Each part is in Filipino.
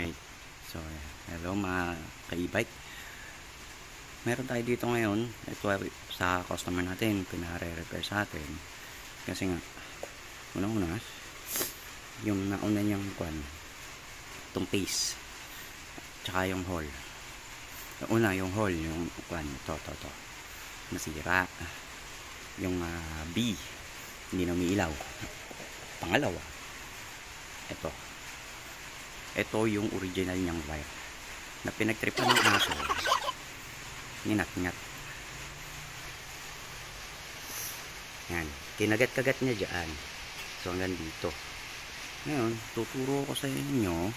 Alright. So, hello mga ka-e-bike. Meron tayo dito ngayon. Ito sa customer natin. Pinare-repair sa atin. Kasi nga, unang-una, yung nauna niyang kwan, itong pace. Tsaka yung hole. Una, yung hole, yung kwan, to. Nasira. Yung B, hindi na umiilaw. Pangalawa, ito yung original niyang wire na pinagtripan ng aso, ninat-ngat yan, kinagat-kagat niya dyan. So hanggang dito. Ngayon tuturo ko sa inyo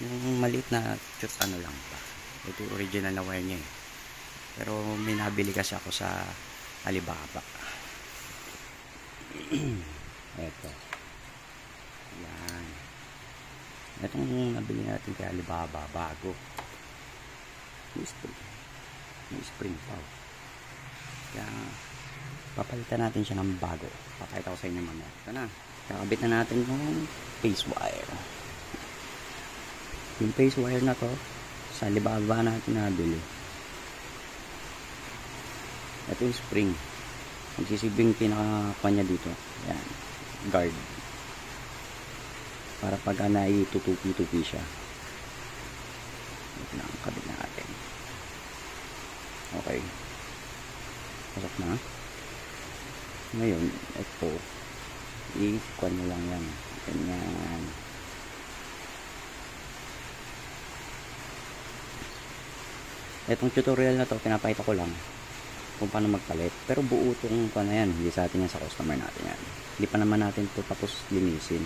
yung maliit na ano lang pa. Ito yung original na wire niya pero may nabili kasi ako sa Alibaba. Ito yan, itong nabili natin kay Alibaba bago, may spring pa. Kaya papalitan natin siya ng bago. Pakita ko sa inyo mamaya. Ito na, kakabit na natin yung pace wire. Yung pace wire na to sa Alibaba natin nabili. Ito yung spring, magsisilbing pinaka-kanya dito. Yan, guard, para pag naitutupi-tupi siya. Ito na ang kabit natin. Okay, pasok na. Ngayon ito i-kwan mo lang yan, ganyan. Itong tutorial na to pinapakita ko lang kung paano magpalit, pero buo itong kwan na yan, hindi sa atin yan, sa customer natin yan. Hindi pa naman natin ito tapos linisin.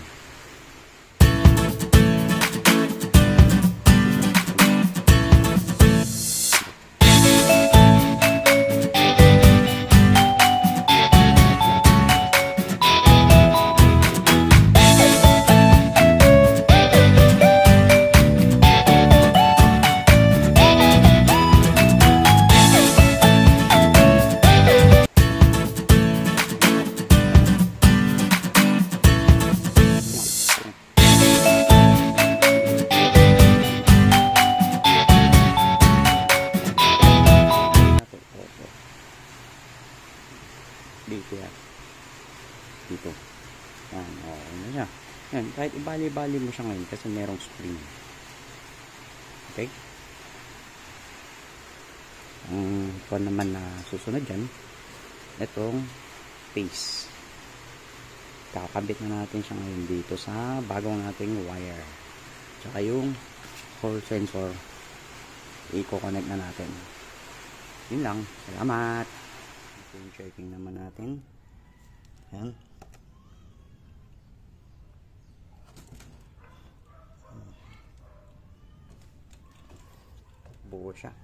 Dito yan, dito yan, ano siya yan, kahit ibali-bali mo siya ngayon kasi merong spring. Okay, ang kung naman na susunod dyan, itong pace, kakabit na natin siya ngayon dito sa bagong nating wire, tsaka yung hole sensor i-connect na natin. Yun lang, salamat. Yung checking naman natin. Ayan. Buo siya.